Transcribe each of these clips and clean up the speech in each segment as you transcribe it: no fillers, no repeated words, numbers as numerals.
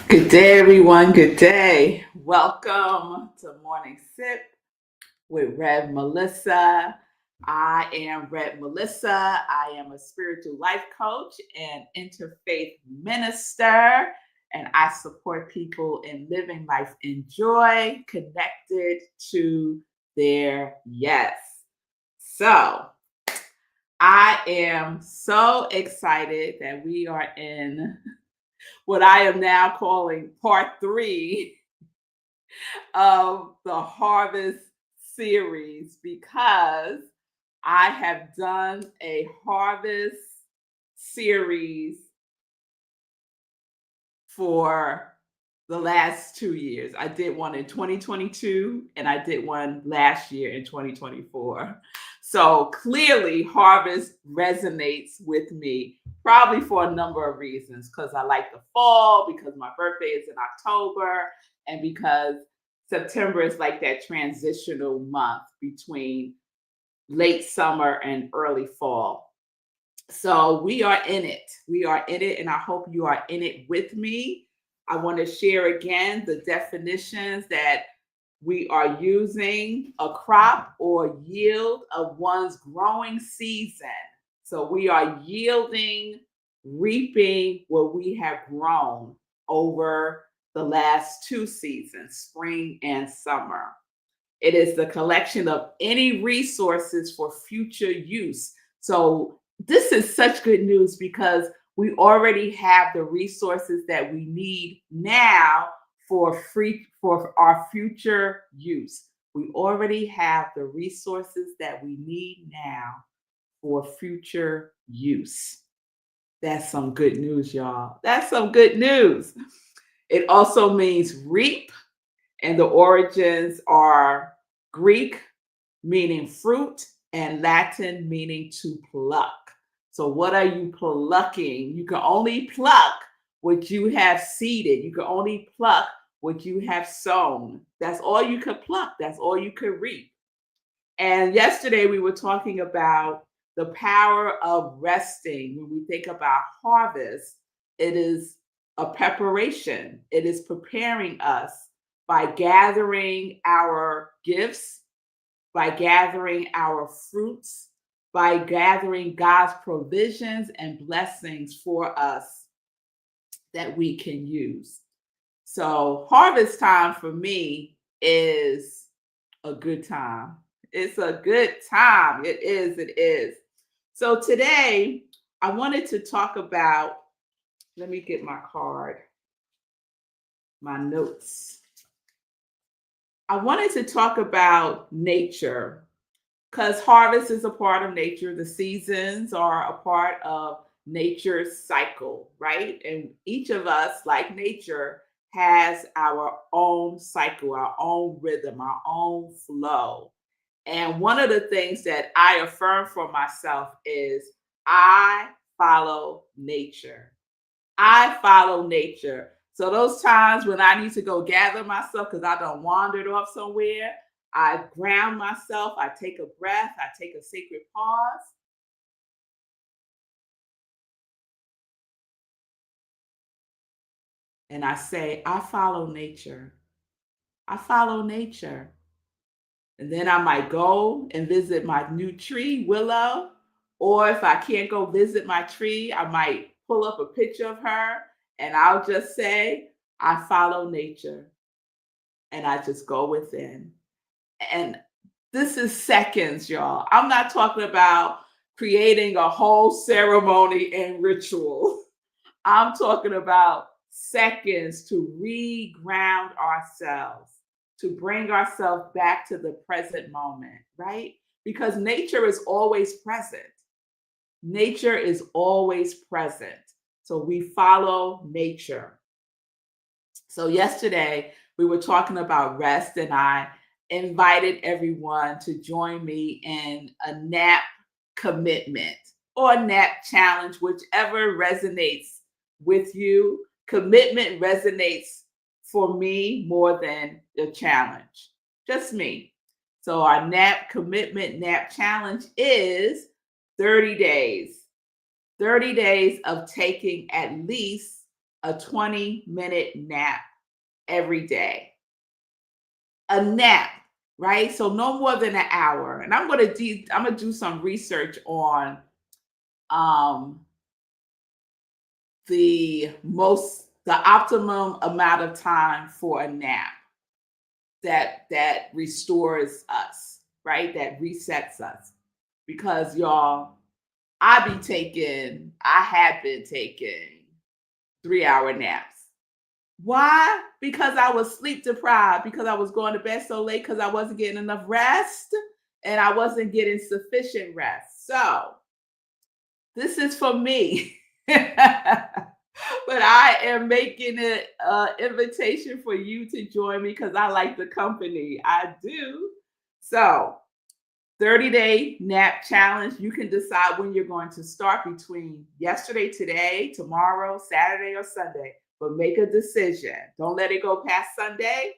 Good day, everyone. Good day. Welcome to Morning Sip with Rev Melissa. I am Rev Melissa. I am a spiritual life coach and interfaith minister, and I support people in living life in joy, connected to their yes. So, I am so excited that we are in what I am now calling part 3 of the Harvest series, because I have done a Harvest series for the last 2 years. I did one in 2022 and I did one last year in 2024. So clearly Harvest resonates with me, probably for a number of reasons, because I like the fall, because my birthday is in October, and because September is like that transitional month between late summer and early fall. So we are in it. We are in it, and I hope you are in it with me. I want to share again the definitions that we are using: a crop or yield of one's growing season. So we are yielding, reaping what we have grown over the last 2 seasons, spring and summer. It is the collection of any resources for future use. So this is such good news, because we already have the resources that we need now for our future use. We already have the resources that we need now for future use. That's some good news, y'all. That's some good news. It also means reap, and the origins are Greek, meaning fruit, and Latin, meaning to pluck. So what are you plucking? You can only pluck what you have seeded. You can only pluck what you have sown. That's all you could pluck. That's all you could reap. And yesterday we were talking about the power of resting. When we think about harvest, it is a preparation. It is preparing us by gathering our gifts, by gathering our fruits, by gathering God's provisions and blessings for us that we can use. So harvest time for me is a good time. It's a good time. It is. It is. So today I wanted to talk about, let me get my card, my notes. I wanted to talk about nature, because harvest is a part of nature. The seasons are a part of nature's cycle, right? And each of us, like nature, has our own cycle, our own rhythm, our own flow. And one of the things that I affirm for myself is I follow nature. I follow nature. So those times when I need to go gather myself because I done wandered off somewhere, I ground myself, I take a breath, I take a sacred pause. And I say, I follow nature. I follow nature. And then I might go and visit my new tree, willow. Or if I can't go visit my tree, I might pull up a picture of her and I'll just say, I follow nature. And I just go within. And this is seconds, y'all. I'm not talking about creating a whole ceremony and ritual. I'm talking about seconds to re-ground ourselves, to bring ourselves back to the present moment, right? Because nature is always present. Nature is always present. So we follow nature. So yesterday we were talking about rest, and I invited everyone to join me in a nap commitment or nap challenge, whichever resonates with you. Commitment resonates for me more than the challenge, just me. So our nap commitment nap challenge is 30 days. 30 days of taking at least a 20-minute nap every day. A nap, right? So no more than an hour. And I'm gonna do some research on um, the optimum amount of time for a nap that restores us, right? That resets us. Because y'all, I have been taking 3-hour naps. Why? Because I was sleep deprived, because I was going to bed so late, because I wasn't getting enough rest and I wasn't getting sufficient rest. So this is for me. But I am making it an invitation for you to join me because I like the company. I do. So 30-day nap challenge. You can decide when you're going to start between yesterday, today, tomorrow, Saturday, or Sunday, but make a decision. Don't let it go past Sunday.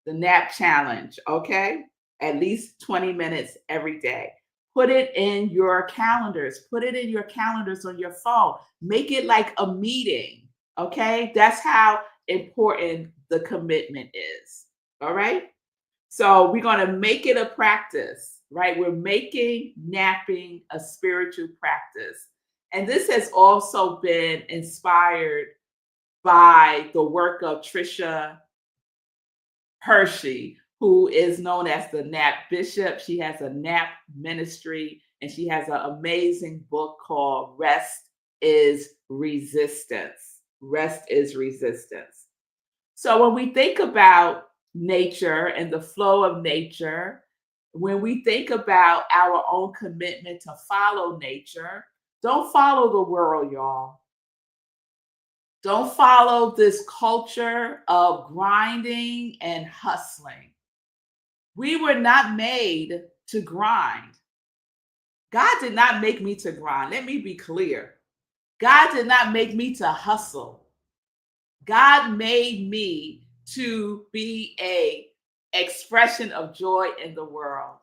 The nap challenge, okay? At least 20 minutes every day. Put it in your calendars. Put it in your calendars on your phone. Make it like a meeting, okay? That's how important the commitment is, all right? So we're going to make it a practice, right? We're making napping a spiritual practice. And this has also been inspired by the work of Tricia Hersey, who is known as the Nap Bishop. She has a nap ministry, and she has an amazing book called Rest is Resistance. Rest is Resistance. So when we think about nature and the flow of nature, when we think about our own commitment to follow nature, don't follow the world, y'all. Don't follow this culture of grinding and hustling. We were not made to grind. God did not make me to grind. Let me be clear. God did not make me to hustle. God made me to be a expression of joy in the world.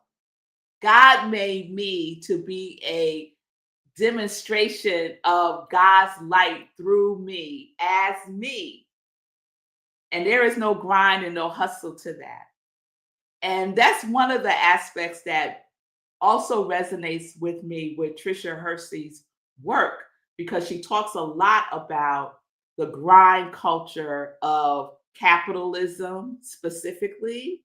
God made me to be a demonstration of God's light through me as me. And there is no grind and no hustle to that. And that's one of the aspects that also resonates with me with Tricia Hersey's work, because she talks a lot about the grind culture of capitalism specifically.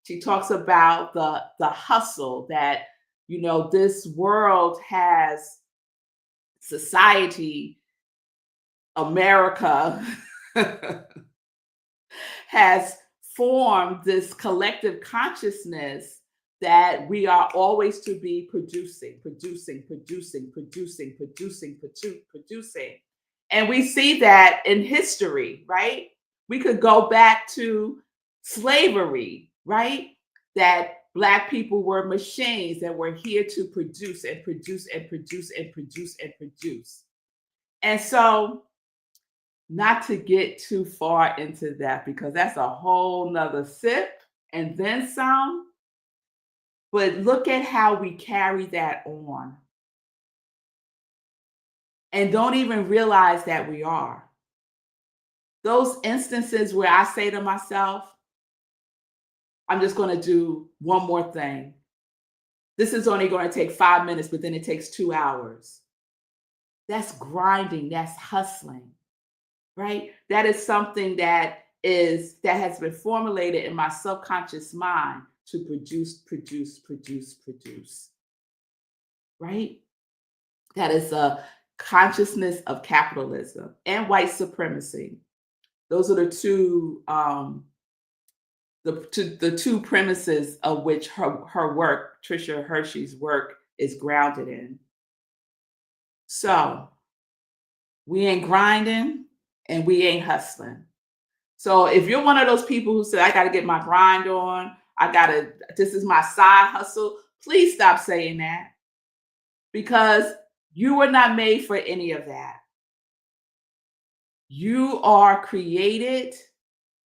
She talks about the hustle that, this world has, society, America has formed this collective consciousness that we are always to be producing. And we see that in history, right? We could go back to slavery, right? That Black people were machines that were here to produce and produce and produce and produce and produce. And so, not to get too far into that, because that's a whole nother sip and then some. But look at how we carry that on and don't even realize that we are. Those instances where I say to myself, I'm just going to do one more thing. This is only going to take 5 minutes, but then it takes 2 hours. That's grinding, that's hustling, right? That is something that has been formulated in my subconscious mind to produce, right? That is a consciousness of capitalism and white supremacy. Those are the two premises of which her work, Tricia Hersey's work, is grounded in. So we ain't grinding and we ain't hustling. So if you're one of those people who say, I got to get my grind on, this is my side hustle, please stop saying that, because you were not made for any of that. You are created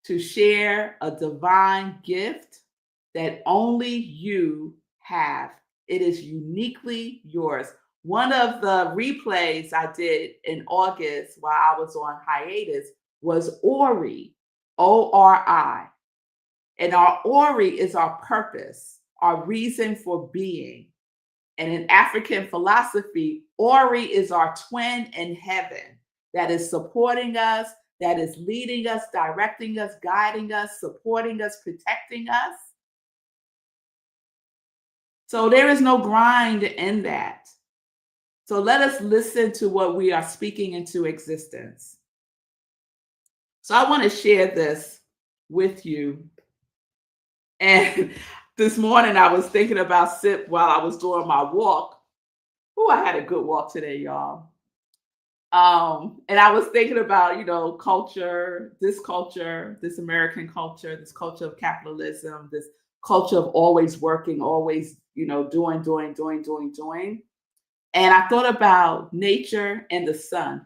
to share a divine gift that only you have. It is uniquely yours. One of the replays I did in August while I was on hiatus was Ori, Ori. And our Ori is our purpose, our reason for being. And in African philosophy, Ori is our twin in heaven that is supporting us, that is leading us, directing us, guiding us, supporting us, protecting us. So there is no grind in that. So let us listen to what we are speaking into existence. So I want to share this with you. And this morning I was thinking about SIP while I was doing my walk. Oh, I had a good walk today, y'all. And I was thinking about, culture, this American culture, this culture of capitalism, this culture of always working, always, doing. And I thought about nature and the sun. And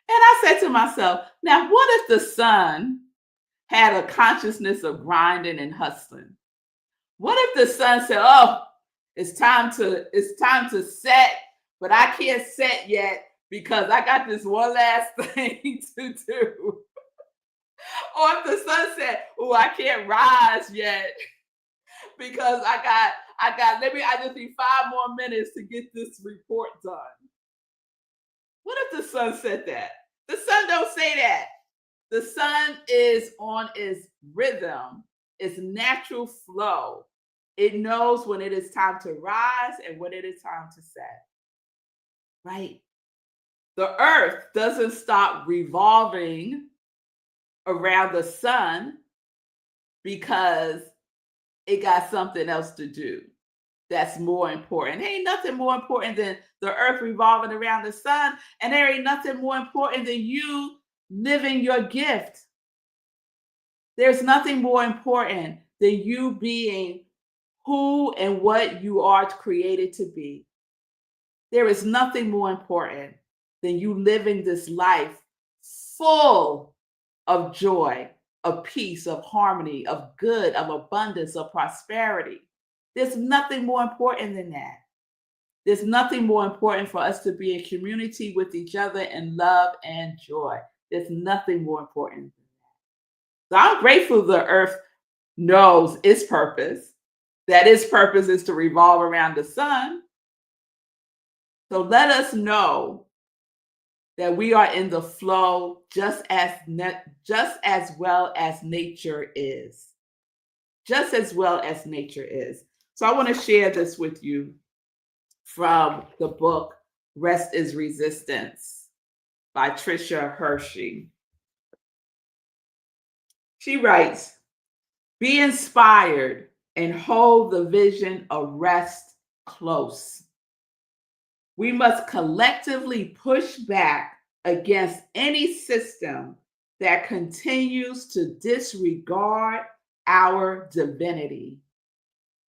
I said to myself, now, what if the sun had a consciousness of grinding and hustling? What if the sun said, oh, it's time to set, but I can't set yet because I got this one last thing to do. Or if the sun said, oh, I can't rise yet because I just need 5 more minutes to get this report done. What if the sun said that? The sun don't say that. The sun is on its rhythm, its natural flow. It knows when it is time to rise and when it is time to set. Right? The earth doesn't stop revolving around the sun because it got something else to do that's more important. There ain't nothing more important than the earth revolving around the sun, and there ain't nothing more important than you living your gift. There's nothing more important than you being who and what you are created to be. There is nothing more important than you living this life full of joy, of peace, of harmony, of good, of abundance, of prosperity. There's nothing more important than that. There's nothing more important for us to be in community with each other in love and joy. There's nothing more important than that. So I'm grateful the earth knows its purpose, that its purpose is to revolve around the sun. So let us know that we are in the flow just as well as nature is. Just as well as nature is. So I want to share this with you from the book Rest is Resistance by Tricia Hersey. She writes, be inspired and hold the vision of rest close. We must collectively push back against any system that continues to disregard our divinity.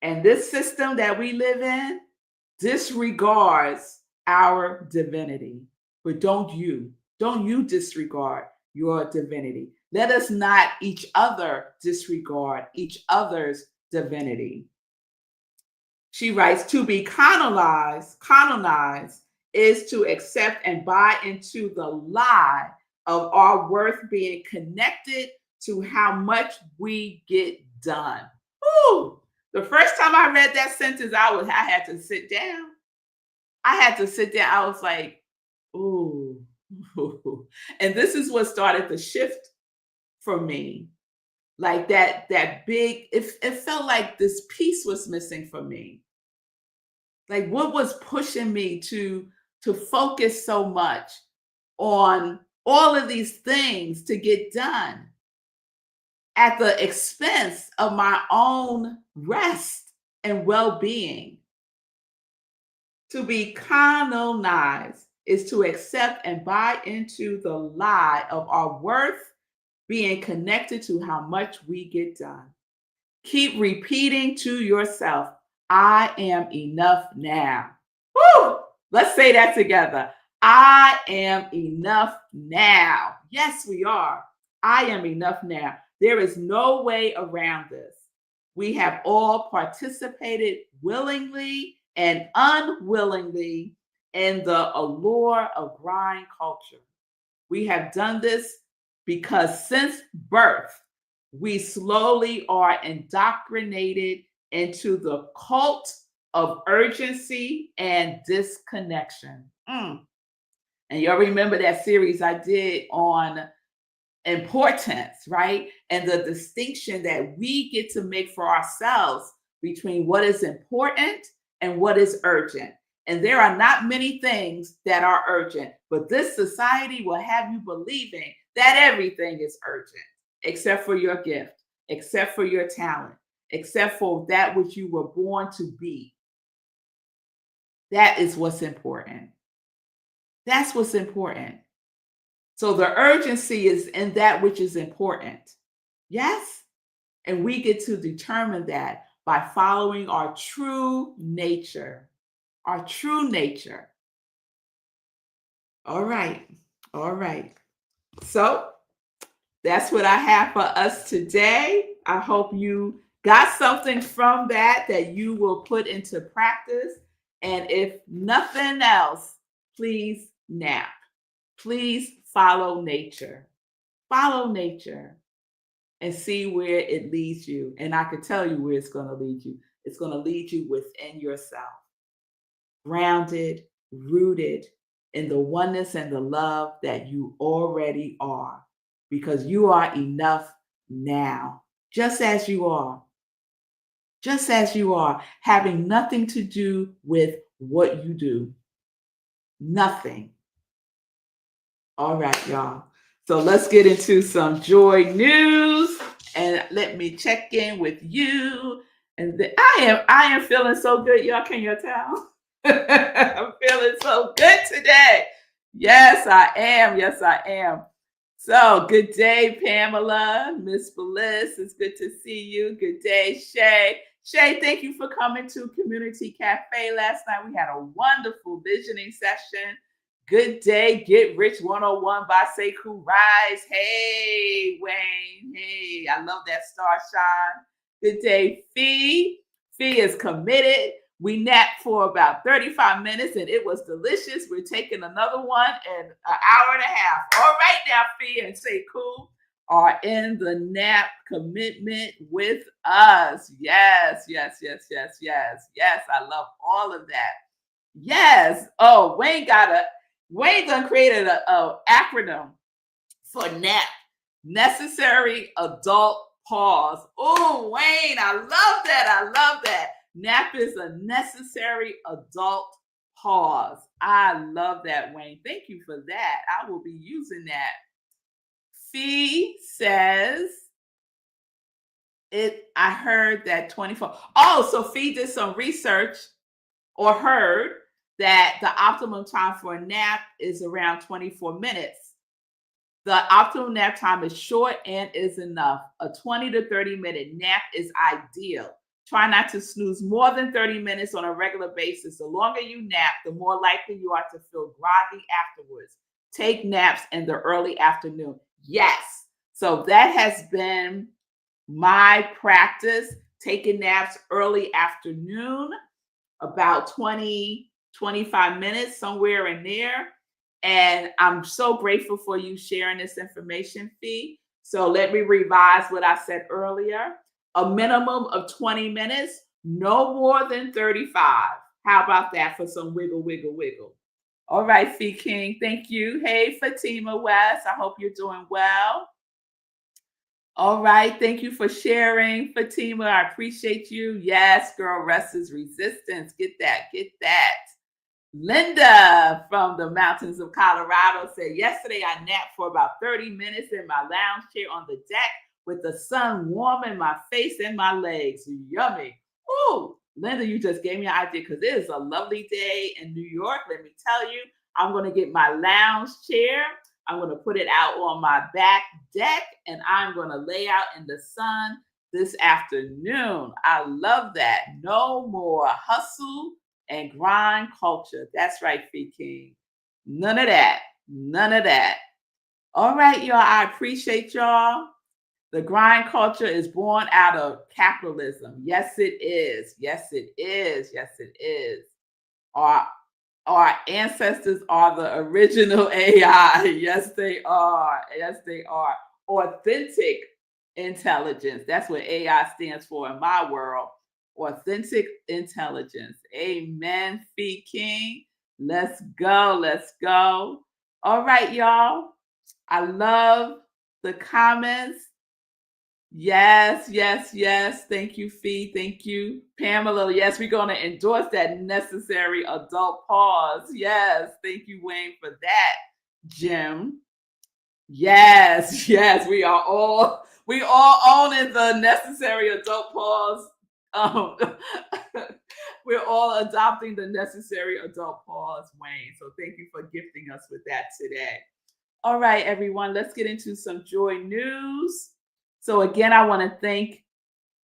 And this system that we live in disregards our divinity. But don't you disregard your divinity. Let us not each other disregard each other's divinity. She writes, to be canonized is to accept and buy into the lie of our worth being connected to how much we get done. Ooh, the first time I read that sentence, I had to sit down. I was like, ooh. And this is what started the shift for me. Like that big, it felt like this piece was missing for me. Like what was pushing me to focus so much on all of these things to get done at the expense of my own rest and well-being. To be colonized is to accept and buy into the lie of our worth being connected to how much we get done. Keep repeating to yourself, I am enough now. Woo! Let's say that together. I am enough now. Yes, we are. I am enough now. There is no way around this. We have all participated willingly and unwillingly in the allure of grind culture. We have done this because since birth, we slowly are indoctrinated into the cult of urgency and disconnection. And you'll remember that series I did on importance, right? And the distinction that we get to make for ourselves between what is important and what is urgent. And there are not many things that are urgent, but this society will have you believing that everything is urgent, except for your gift, except for your talent, except for that which you were born to be. That is what's important. That's what's important. So the urgency is in that which is important. Yes? And we get to determine that by following our true nature. Our true nature. All right. All right. So that's what I have for us today. I hope you got something from that you will put into practice. And if nothing else, please nap. Please follow nature. Follow nature and see where it leads you. And I can tell you where it's going to lead you. It's going to lead you within yourself, grounded, rooted in the oneness and the love that you already are, because you are enough now, just as you are. Just as you are, having nothing to do with what you do. Nothing. All right, y'all. So let's get into some joy news, and let me check in with you. And I am feeling so good, y'all. Can you tell? I'm feeling so good today. Yes, I am. Yes, I am. So good day, Pamela, Miss Bliss. It's good to see you. Good day, Shay. Shay, thank you for coming to Community Cafe last night. We had a wonderful visioning session. Good day, Get Rich 101 by Sekou Rise. Hey, Wayne. Hey, I love that star shine. Good day, Fee. Fee is committed. We napped for about 35 minutes and it was delicious. We're taking another one in an hour and a half. All right now, Fee and Sekou are in the nap commitment with us. Yes, yes, yes, yes, yes. Yes, I love all of that. Yes. Oh, Wayne done created a acronym for NAP, Necessary Adult Pause. Oh, Wayne, I love that. I love that. NAP is a necessary adult pause. I love that, Wayne. Thank you for that. I will be using that. Fee says I heard that 24. Oh, so Fee did some research or heard that the optimum time for a nap is around 24 minutes. The optimum nap time is short and is enough. A 20 to 30 minute nap is ideal. Try not to snooze more than 30 minutes on a regular basis. The longer you nap, the more likely you are to feel groggy afterwards. Take naps in the early afternoon. Yes. So that has been my practice, taking naps early afternoon, about 20, 25 minutes, somewhere in there. And I'm so grateful for you sharing this information, Fee. So let me revise what I said earlier. A minimum of 20 minutes, no more than 35. How about that for some wiggle, wiggle, wiggle? All right, Fee King, thank you. Hey, Fatima West, I hope you're doing well. All right, thank you for sharing, Fatima. I appreciate you. Yes, girl, rest is resistance. Get that, get that. Linda from the mountains of Colorado said, yesterday I napped for about 30 minutes in my lounge chair on the deck with the sun warming my face and my legs. Yummy. Oh, Linda, you just gave me an idea because it is a lovely day in New York. Let me tell you, I'm going to get my lounge chair. I'm going to put it out on my back deck and I'm going to lay out in the sun this afternoon. I love that. No more hustle and grind culture. That's right, Fee King. None of that. None of that. All right, y'all. I appreciate y'all. The grind culture is born out of capitalism. Yes, it is. Yes, it is. Yes, it is. Our ancestors are the original AI. Yes, they are. Yes, they are. Authentic intelligence. That's what AI stands for in my world. Authentic intelligence. Amen, Fee King. Let's go. Let's go. All right, y'all. I love the comments. Yes, yes, yes. Thank you, Fee. Thank you, Pamela. Yes, we're going to endorse that necessary adult pause. Yes. Thank you, Wayne, for that, Jim. Yes, yes. We all owning the necessary adult pause. Um, we're all adopting the necessary adult pause, Wayne. So thank you for gifting us with that today. All right, everyone, let's get into some joy news. So again, I want to thank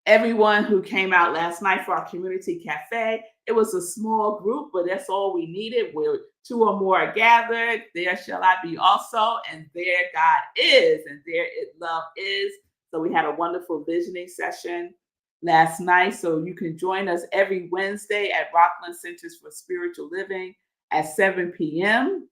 everyone who came out last night for our community cafe. It was a small group, but that's all we needed. Where two or more are gathered, there shall I be also, and there God is, and there love is. So we had a wonderful visioning session last night. So you can join us every Wednesday at Rockland Centers for Spiritual Living at 7 p.m.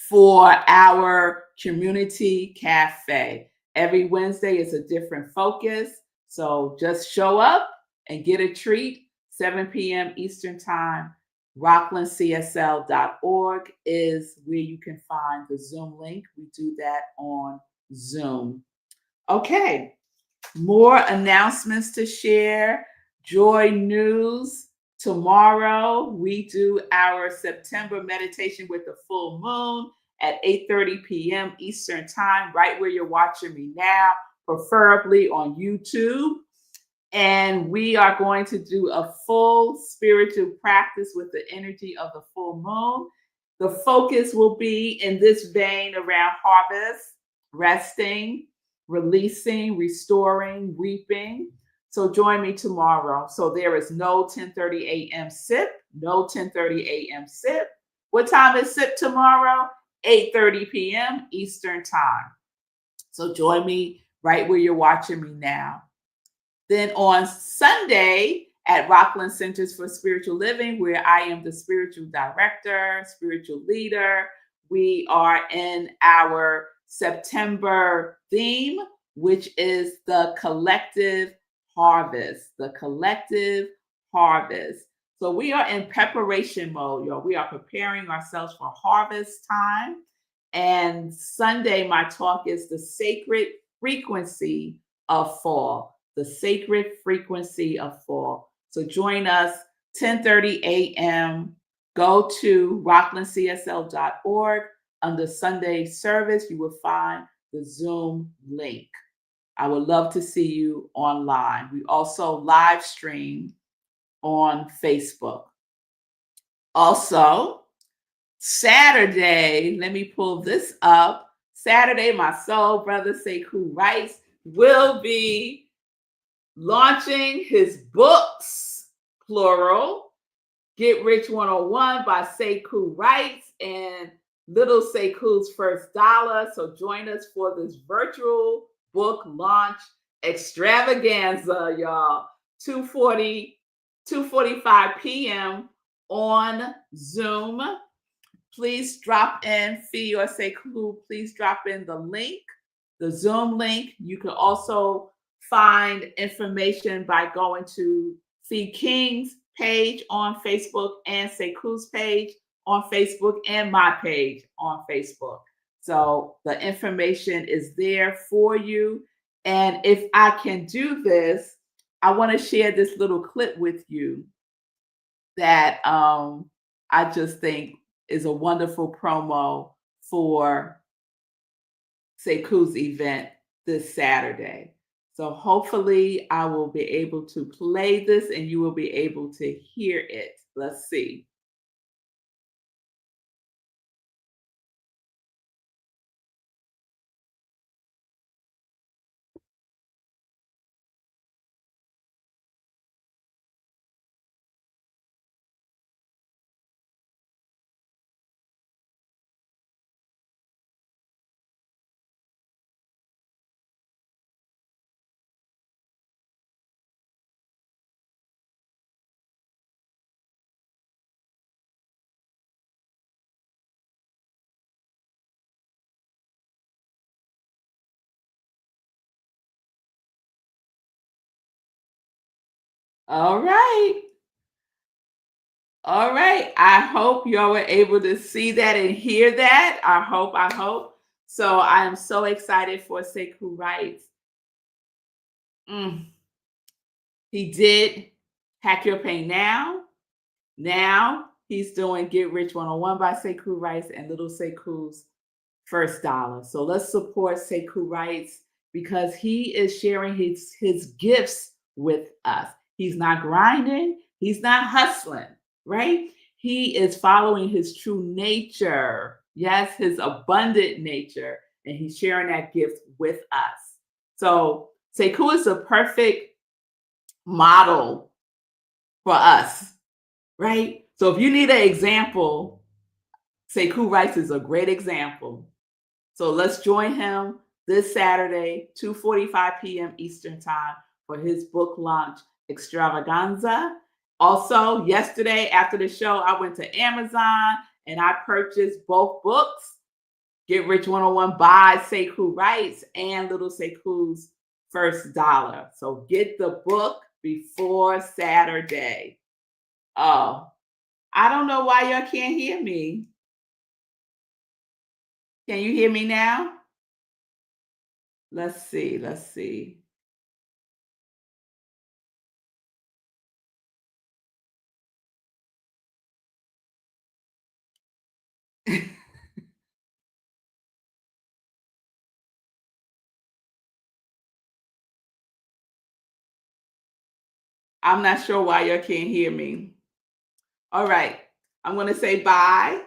for our community cafe. Every Wednesday is a different focus. So just show up and get a treat. 7 p.m. Eastern Time. RocklandCSL.org is where you can find the Zoom link. We do that on Zoom. Okay, more announcements to share. Joy news. Tomorrow, we do our September meditation with the full moon at 8:30 p.m. Eastern Time, right where you're watching me now, preferably on YouTube. And we are going to do a full spiritual practice with the energy of the full moon. The focus will be in this vein around harvest, resting, releasing, restoring, reaping. So join me tomorrow. So there is no 10:30 a.m. sip, no 10:30 a.m. sip. What time is sip tomorrow? 8:30 p.m. Eastern Time. So join me right where you're watching me now. Then on Sunday at Rockland Centers for Spiritual Living, where I am the spiritual director, spiritual leader, we are in our September theme, which is the collective harvest, the collective harvest. So we are in preparation mode, y'all. We are preparing ourselves for harvest time. And Sunday, my talk is the sacred frequency of fall. The sacred frequency of fall. So join us 10:30 a.m. Go to rocklandcsl.org. Under Sunday service, you will find the Zoom link. I would love to see you online. We also live stream on Facebook. Also, Saturday, let me pull this up. Saturday, my soul brother Sekou Rice will be launching his books, plural, Get Rich 101 by Sekou Rice and Little Sekou's First Dollar. So join us for this virtual book launch extravaganza, y'all. 2:45 p.m. on Zoom. Please drop in, Fee or Sekou, please drop in the link, the Zoom link. You can also find information by going to Fee King's page on Facebook and Sekou's page on Facebook and my page on Facebook. So the information is there for you. And if I can do this, I want to share this little clip with you that I just think is a wonderful promo for Sekou's event this Saturday. So hopefully I will be able to play this and you will be able to hear it. Let's see. All right. All right. I hope y'all were able to see that and hear that. I hope. So I am so excited for Sekou Wright. Mm, he did Hack Your Pain Now. Now he's doing Get Rich 101 by Sekou Wright and Little Sekou's First Dollar. So let's support Sekou Wright because he is sharing his gifts with us. He's not grinding, he's not hustling, right? He is following his true nature. Yes, his abundant nature, and he's sharing that gift with us. So Sekou is a perfect model for us, right? So if you need an example, Sekou Wright is a great example. So let's join him this Saturday, 2:45 p.m. Eastern Time for his book launch extravaganza. Also, yesterday after the show, I went to Amazon and I purchased both books, Get Rich 101 by Sekou Wright and Little Sekou's First Dollar. So get the book before Saturday. Oh, I don't know why y'all can't hear me. Can you hear me now? Let's see. Let's see. I'm not sure why y'all can't hear me. All right. I'm going to say bye.